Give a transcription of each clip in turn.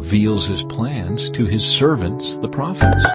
reveals his plans to his servants, the prophets.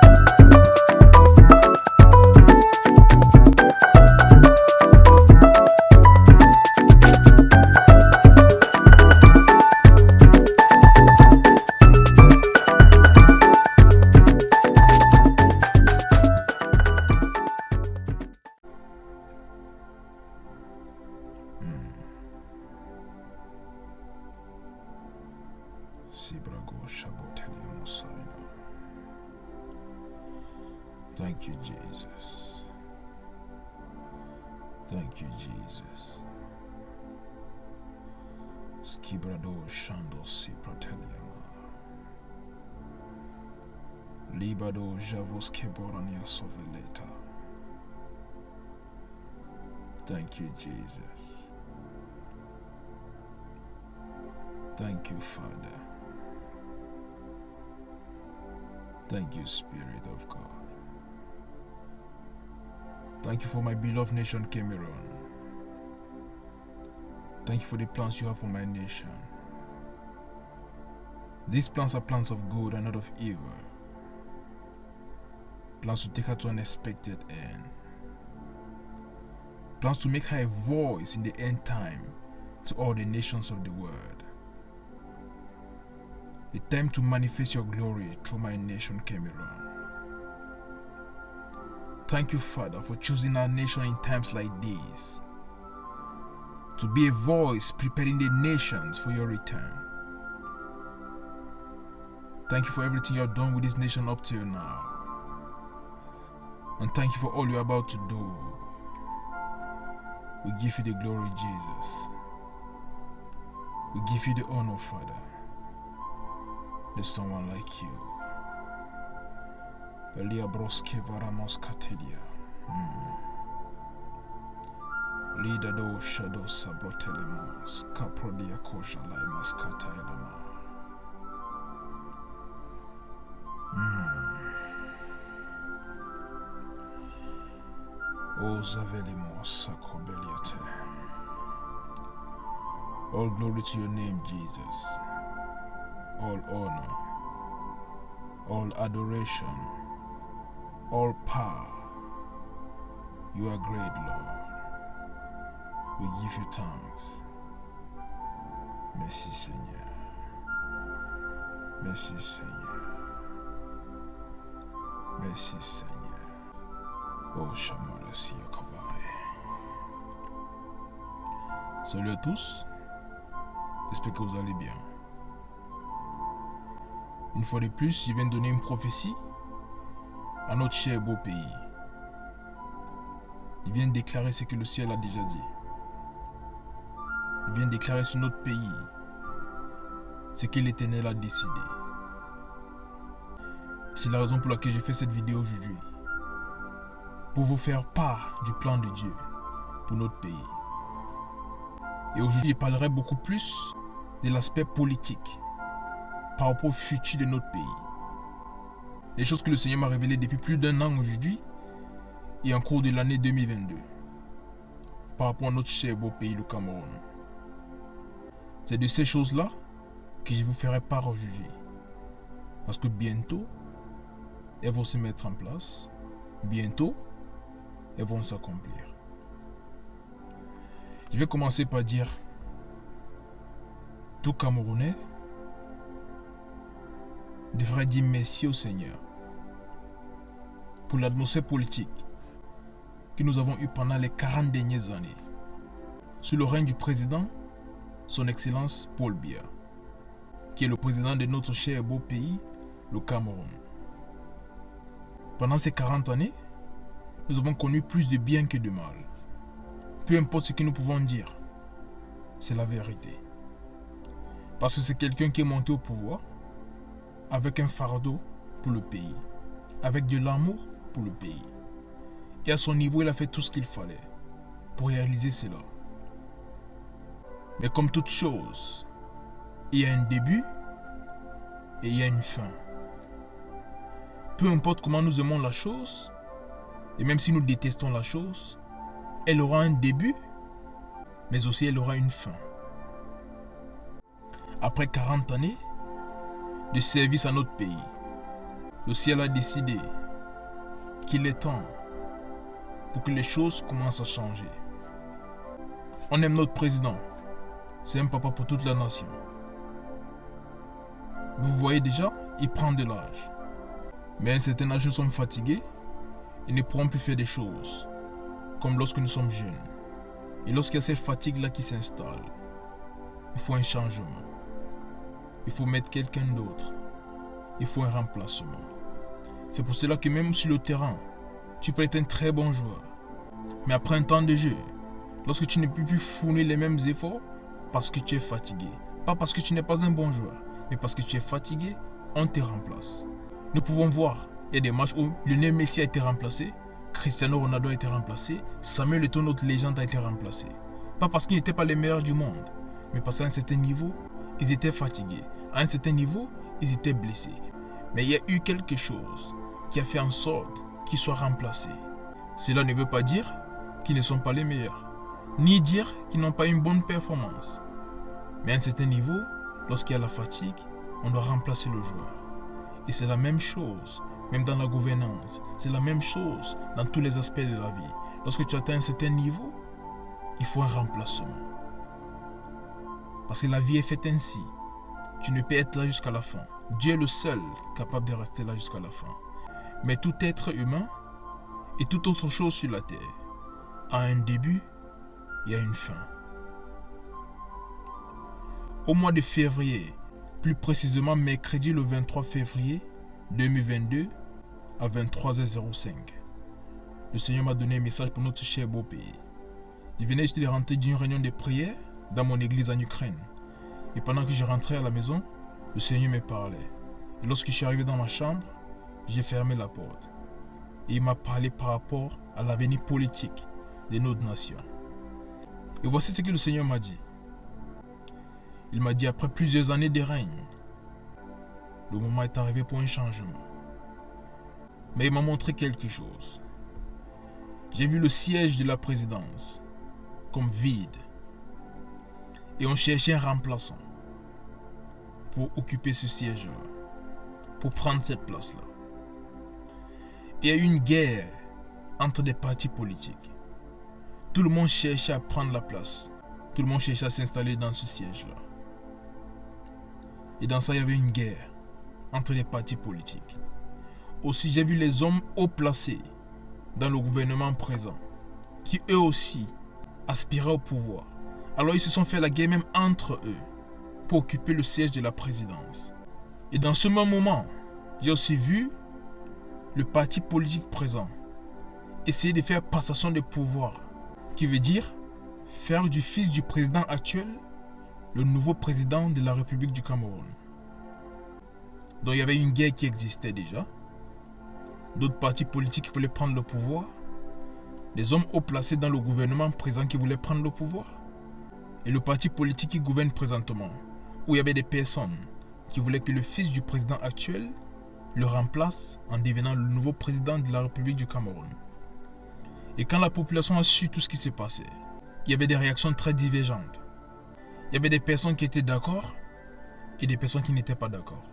Thank you, Jesus. Thank you, Jesus. Skibrado shando si proteliama. Libado javos keborania soveleta. Thank you, Jesus. Thank you, Father. Thank you, Spirit of God. Thank you for my beloved nation, Cameroon. Thank you for the plans you have for my nation. These plans are plans of good and not of evil. Plans to take her to an expected end. Plans to make her a voice in the end time to all the nations of the world. The time to manifest your glory through my nation, Cameroon. Thank you, Father, for choosing our nation in times like these to be a voice preparing the nations for your return. Thank you for everything you have done with this nation up till now. And thank you for all you're about to do. We give you the glory, Jesus. We give you the honor, Father. There's no one like you. Elia broske varamos katelia. Lida do shadow sabrotelemos. Caprodia koja laimas katailama. O zavelimos sakobeliate. All glory to your name, Jesus. All honor. All adoration. All power. You are great, Lord. We give you thanks. Merci, Seigneur. Merci, Seigneur. Merci, Seigneur. Oh, Shamarasi Yakobai. Salut à tous. J'espère que vous allez bien. Une fois de plus, je viens de donner une prophétie à notre cher beau pays. Il vient de déclarer ce que le ciel a déjà dit. Il vient de déclarer sur notre pays ce que l'Éternel a décidé. C'est la raison pour laquelle j'ai fait cette vidéo aujourd'hui. Pour vous faire part du plan de Dieu pour notre pays. Et aujourd'hui, je parlerai beaucoup plus de l'aspect politique par rapport au futur de notre pays. Les choses que le Seigneur m'a révélées depuis plus d'un an aujourd'hui et en cours de l'année 2022 par rapport à notre cher beau pays, le Cameroun. C'est de ces choses-là que je vous ferai part aujourd'hui. Parce que bientôt, elles vont se mettre en place. Bientôt, elles vont s'accomplir. Je vais commencer par dire, tout Camerounais devrait dire merci au Seigneur pour l'atmosphère politique que nous avons eue pendant les 40 dernières années sous le règne du président, son Excellence Paul Biya, qui est le président de notre cher et beau pays, le Cameroun. Pendant ces 40 années, nous avons connu plus de bien que de mal. Peu importe ce que nous pouvons dire, c'est la vérité. Parce que c'est quelqu'un qui est monté au pouvoir avec un fardeau pour le pays, avec de l'amour pour le pays. Et à son niveau, il a fait tout ce qu'il fallait pour réaliser cela. Mais comme toute chose, il y a un début et il y a une fin. Peu importe comment nous aimons la chose, et même si nous détestons la chose, elle aura un début, mais aussi elle aura une fin. Après 40 années, de service à notre pays. Le ciel a décidé qu'il est temps pour que les choses commencent à changer. On aime notre président. C'est un papa pour toute la nation. Vous voyez déjà, il prend de l'âge. Mais à un certain âge, nous sommes fatigués et ne pourrons plus faire des choses comme lorsque nous sommes jeunes. Et lorsqu'il y a cette fatigue-là qui s'installe, il faut un changement. Il faut mettre quelqu'un d'autre. Il faut un remplacement. C'est pour cela que même sur le terrain, tu peux être un très bon joueur. Mais après un temps de jeu, lorsque tu ne peux plus fournir les mêmes efforts, parce que tu es fatigué, pas parce que tu n'es pas un bon joueur, mais parce que tu es fatigué, on te remplace. Nous pouvons voir, il y a des matchs où Lionel Messi a été remplacé, Cristiano Ronaldo a été remplacé, Samuel Eto'o, notre légende, a été remplacé. Pas parce qu'ils n'étaient pas les meilleurs du monde, mais parce qu'à un certain niveau, ils étaient fatigués. À un certain niveau, ils étaient blessés. Mais il y a eu quelque chose qui a fait en sorte qu'ils soient remplacés. Cela ne veut pas dire qu'ils ne sont pas les meilleurs, ni dire qu'ils n'ont pas une bonne performance. Mais à un certain niveau, lorsqu'il y a la fatigue, on doit remplacer le joueur. Et c'est la même chose, même dans la gouvernance. C'est la même chose dans tous les aspects de la vie. Lorsque tu atteins un certain niveau, il faut un remplacement. Parce que la vie est faite ainsi. Tu ne peux être là jusqu'à la fin. Dieu est le seul capable de rester là jusqu'à la fin. Mais tout être humain et toute autre chose sur la terre a un début et a une fin. Au mois de février, plus précisément mercredi le 23 février 2022 à 23h05, le Seigneur m'a donné un message pour notre cher beau pays. Je venais juste de rentrer d'une réunion de prière dans mon église en Ukraine. Et pendant que je rentrais à la maison, le Seigneur me parlait. Et lorsque je suis arrivé dans ma chambre, j'ai fermé la porte. Et il m'a parlé par rapport à l'avenir politique de notre nation. Et voici ce que le Seigneur m'a dit. Il m'a dit, après plusieurs années de règne, le moment est arrivé pour un changement. Mais il m'a montré quelque chose. J'ai vu le siège de la présidence comme vide. Et on cherchait un remplaçant pour occuper ce siège-là, pour prendre cette place-là. Il y a eu une guerre entre des partis politiques. Tout le monde cherchait à prendre la place. Tout le monde cherchait à s'installer dans ce siège-là. Et dans ça, il y avait une guerre entre les partis politiques. Aussi, j'ai vu les hommes haut placés dans le gouvernement présent, qui eux aussi aspiraient au pouvoir. Alors ils se sont fait la guerre même entre eux pour occuper le siège de la présidence. Et dans ce même moment, j'ai aussi vu le parti politique présent essayer de faire passation de pouvoir, qui veut dire faire du fils du président actuel le nouveau président de la République du Cameroun. Donc il y avait une guerre qui existait déjà. D'autres partis politiques qui voulaient prendre le pouvoir. Des hommes haut placés dans le gouvernement présent qui voulaient prendre le pouvoir. Et le parti politique qui gouverne présentement, où il y avait des personnes qui voulaient que le fils du président actuel le remplace en devenant le nouveau président de la République du Cameroun. Et quand la population a su tout ce qui s'est passé, il y avait des réactions très divergentes. Il y avait des personnes qui étaient d'accord et des personnes qui n'étaient pas d'accord.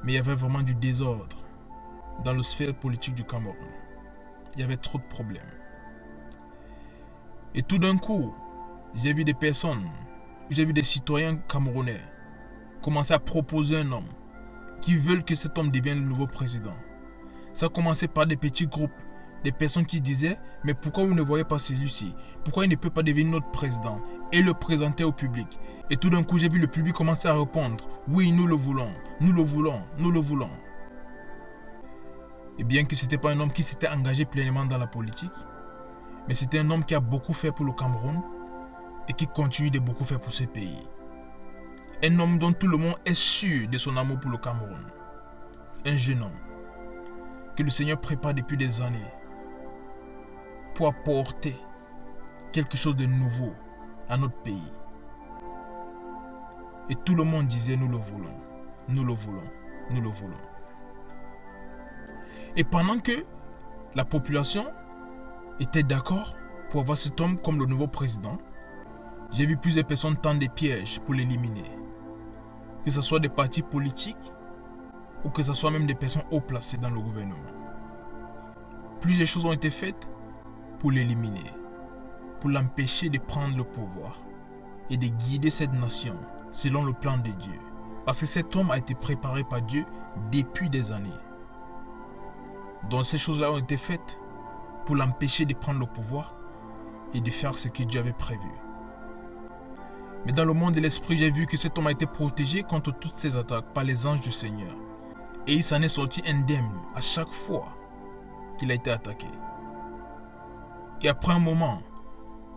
Mais il y avait vraiment du désordre dans la sphère politique du Cameroun. Il y avait trop de problèmes. Et tout d'un coup, j'ai vu des personnes, j'ai vu des citoyens camerounais commencer à proposer un homme qui veulent que cet homme devienne le nouveau président. Ça a commencé par des petits groupes, des personnes qui disaient « Mais pourquoi vous ne voyez pas celui-ci? Pourquoi il ne peut pas devenir notre président ?» et le présenter au public. Et tout d'un coup, j'ai vu le public commencer à répondre « Oui, nous le voulons, nous le voulons, nous le voulons. » Et bien que ce n'était pas un homme qui s'était engagé pleinement dans la politique, mais c'était un homme qui a beaucoup fait pour le Cameroun et qui continue de beaucoup faire pour ce pays. Un homme dont tout le monde est sûr de son amour pour le Cameroun. Un jeune homme que le Seigneur prépare depuis des années pour apporter quelque chose de nouveau à notre pays. Et tout le monde disait nous le voulons, nous le voulons, nous le voulons. Et pendant que la population était d'accord pour avoir cet homme comme le nouveau président, j'ai vu plusieurs personnes tendre des pièges pour l'éliminer. Que ce soit des partis politiques ou que ce soit même des personnes haut placées dans le gouvernement. Plusieurs choses ont été faites pour l'éliminer, pour l'empêcher de prendre le pouvoir et de guider cette nation selon le plan de Dieu. Parce que cet homme a été préparé par Dieu depuis des années. Donc ces choses-là ont été faites pour l'empêcher de prendre le pouvoir et de faire ce que Dieu avait prévu. Mais dans le monde de l'esprit, j'ai vu que cet homme a été protégé contre toutes ces attaques par les anges du Seigneur. Et il s'en est sorti indemne à chaque fois qu'il a été attaqué. Et après un moment,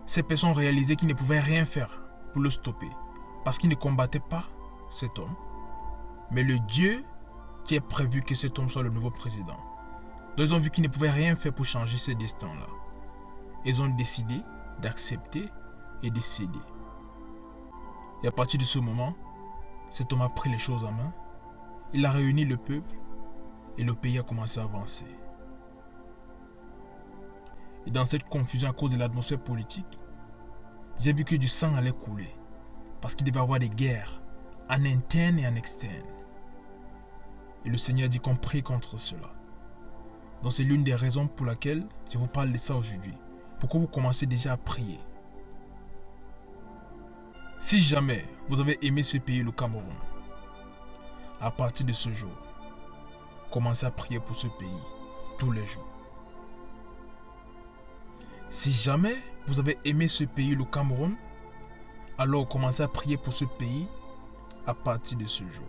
ces personnes ont réalisé qu'ils ne pouvaient rien faire pour le stopper. Parce qu'ils ne combattaient pas cet homme, mais le Dieu qui a prévu que cet homme soit le nouveau président. Donc ils ont vu qu'ils ne pouvaient rien faire pour changer ce destin-là. Ils ont décidé d'accepter et de céder. Et à partir de ce moment, cet homme a pris les choses en main. Il a réuni le peuple et le pays a commencé à avancer. Et dans cette confusion à cause de l'atmosphère politique, j'ai vu que du sang allait couler. Parce qu'il devait y avoir des guerres en interne et en externe. Et le Seigneur dit qu'on prie contre cela. Donc c'est l'une des raisons pour laquelle je vous parle de ça aujourd'hui. Pourquoi vous commencez déjà à prier. Si jamais vous avez aimé ce pays, le Cameroun, à partir de ce jour, commencez à prier pour ce pays tous les jours. Si jamais vous avez aimé ce pays, le Cameroun, alors commencez à prier pour ce pays à partir de ce jour.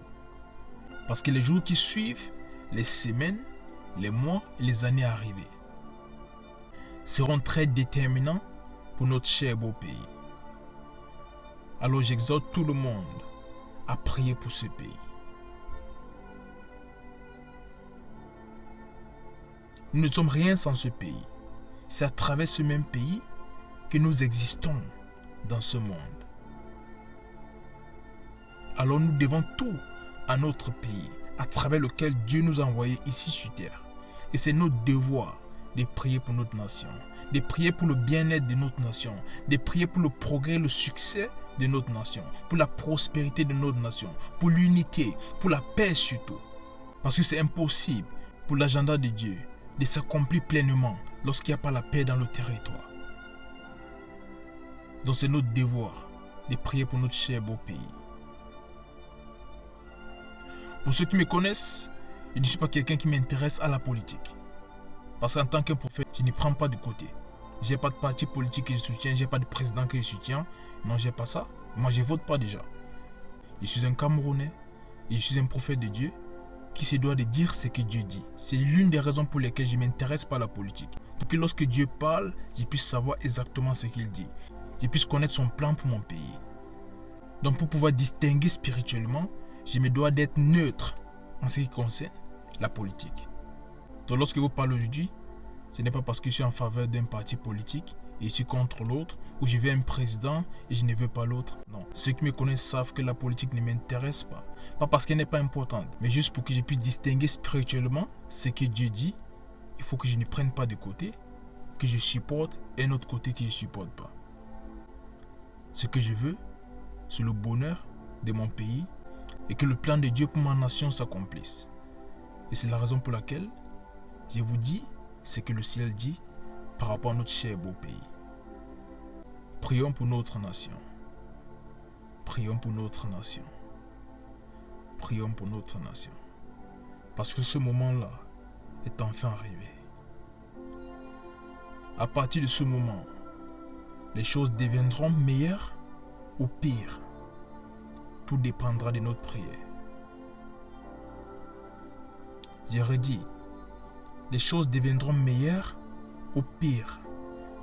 Parce que les jours qui suivent, les semaines, les mois et les années à arriver seront très déterminants pour notre cher beau pays. Alors j'exhorte tout le monde à prier pour ce pays. Nous ne sommes rien sans ce pays. C'est à travers ce même pays que nous existons dans ce monde. Alors nous devons tout à notre pays, à travers lequel Dieu nous a envoyés ici sur terre. Et c'est notre devoir de prier pour notre nation, de prier pour le bien-être de notre nation, de prier pour le progrès, le succès de notre nation, pour la prospérité de notre nation, pour l'unité, pour la paix surtout. Parce que c'est impossible pour l'agenda de Dieu de s'accomplir pleinement lorsqu'il n'y a pas la paix dans le territoire. Donc c'est notre devoir de prier pour notre cher beau pays. Pour ceux qui me connaissent, je ne suis pas quelqu'un qui m'intéresse à la politique. Parce qu'en tant qu'un prophète, je ne prends pas de côté. Je n'ai pas de parti politique que je soutiens, je n'ai pas de président que je soutiens. Non, je n'ai pas ça. Moi, je ne vote pas déjà. Je suis un Camerounais et je suis un prophète de Dieu qui se doit de dire ce que Dieu dit. C'est l'une des raisons pour lesquelles je ne m'intéresse pas à la politique. Pour que lorsque Dieu parle, je puisse savoir exactement ce qu'il dit. Je puisse connaître son plan pour mon pays. Donc pour pouvoir distinguer spirituellement, je me dois d'être neutre en ce qui concerne la politique. Donc lorsque vous parlez aujourd'hui, ce n'est pas parce que je suis en faveur d'un parti politique et je suis contre l'autre, ou je veux un président et je ne veux pas l'autre. Non, ceux qui me connaissent savent que la politique ne m'intéresse pas. Pas parce qu'elle n'est pas importante, mais juste pour que je puisse distinguer spirituellement ce que Dieu dit. Il faut que je ne prenne pas de côté, que je supporte, et un autre côté que je ne supporte pas. Ce que je veux, c'est le bonheur de mon pays et que le plan de Dieu pour ma nation s'accomplisse. Et c'est la raison pour laquelle je vous dis ce que le ciel dit par rapport à notre cher beau pays. Prions pour notre nation. Prions pour notre nation. Prions pour notre nation. Parce que ce moment-là est enfin arrivé. À partir de ce moment, les choses deviendront meilleures ou pires. Tout dépendra de notre prière. J'ai redit, les choses deviendront meilleures ou pires,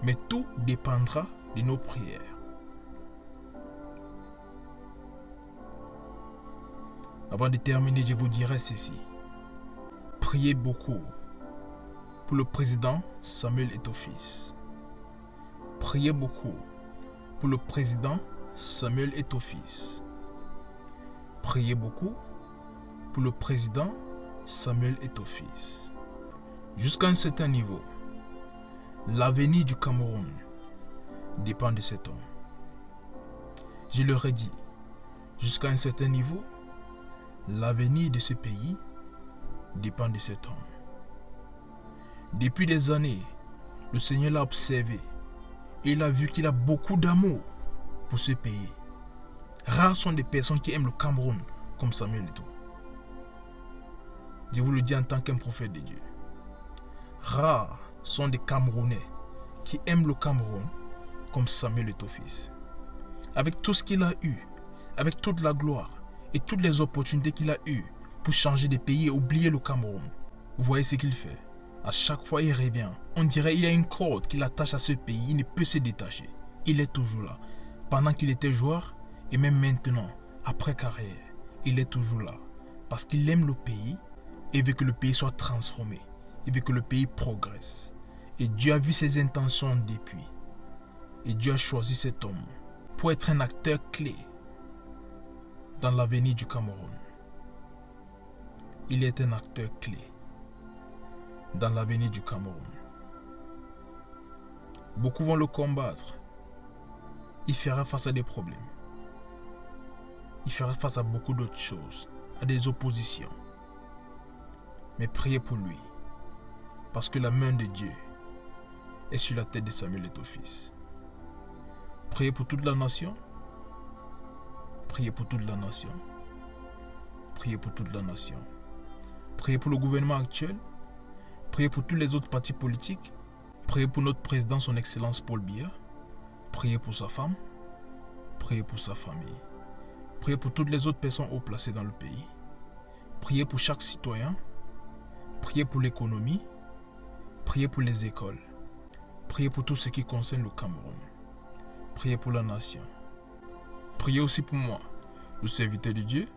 mais tout dépendra de nos prières. Avant de terminer, je vous dirai ceci. Priez beaucoup pour le président Samuel Eto'o-Fils. Priez beaucoup pour le président Samuel Eto'o-Fils. Priez beaucoup pour le président Samuel Eto'o-Fils. Jusqu'à un certain niveau, l'avenir du Cameroun dépend de cet homme. Je leur ai dit, jusqu'à un certain niveau, l'avenir de ce pays dépend de cet homme. Depuis des années, le Seigneur l'a observé et il a vu qu'il a beaucoup d'amour pour ce pays. Rares sont des personnes qui aiment le Cameroun comme Samuel Eto'o. Je vous le dis en tant qu'un prophète de Dieu. Rares sont des Camerounais qui aiment le Cameroun comme Samuel Eto'o fils. Avec tout ce qu'il a eu, avec toute la gloire et toutes les opportunités qu'il a eues pour changer de pays et oublier le Cameroun. Vous voyez ce qu'il fait. À chaque fois il revient. On dirait qu'il y a une corde qui l'attache à ce pays. Il ne peut se détacher. Il est toujours là. Pendant qu'il était joueur et même maintenant, après carrière, il est toujours là. Parce qu'il aime le pays et veut que le pays soit transformé. Il veut que le pays progresse. Et Dieu a vu ses intentions depuis. Et Dieu a choisi cet homme pour être un acteur clé dans l'avenir du Cameroun. Il est un acteur clé dans l'avenir du Cameroun. Beaucoup vont le combattre. Il fera face à des problèmes. Il fera face à beaucoup d'autres choses, à des oppositions. Mais priez pour lui, parce que la main de Dieu est sur la tête de Samuel Eto'o fils. Priez pour toute la nation. Priez pour toute la nation. Priez pour toute la nation. Priez pour le gouvernement actuel. Priez pour tous les autres partis politiques. Priez pour notre président, son Excellence Paul Biya. Priez pour sa femme. Priez pour sa famille. Priez pour toutes les autres personnes haut placées dans le pays. Priez pour chaque citoyen. Priez pour l'économie. Priez pour les écoles. Priez pour tout ce qui concerne le Cameroun. Priez pour la nation. Priez aussi pour moi, le serviteur de Dieu,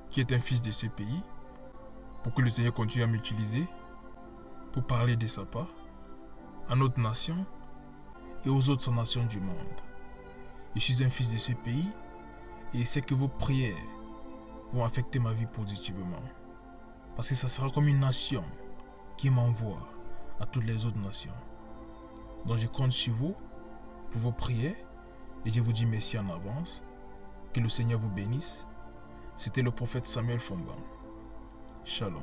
qui est un fils de ce pays, pour que le Seigneur continue à m'utiliser pour parler de sa part à notre nation et aux autres nations du monde. Je suis un fils de ce pays et je sais que vos prières vont affecter ma vie positivement. Parce que ça sera comme une nation qui m'envoie à toutes les autres nations. Donc je compte sur vous pour vos prières et je vous dis merci en avance. Que le Seigneur vous bénisse. C'était le prophète Samuel Fomba. Shalom.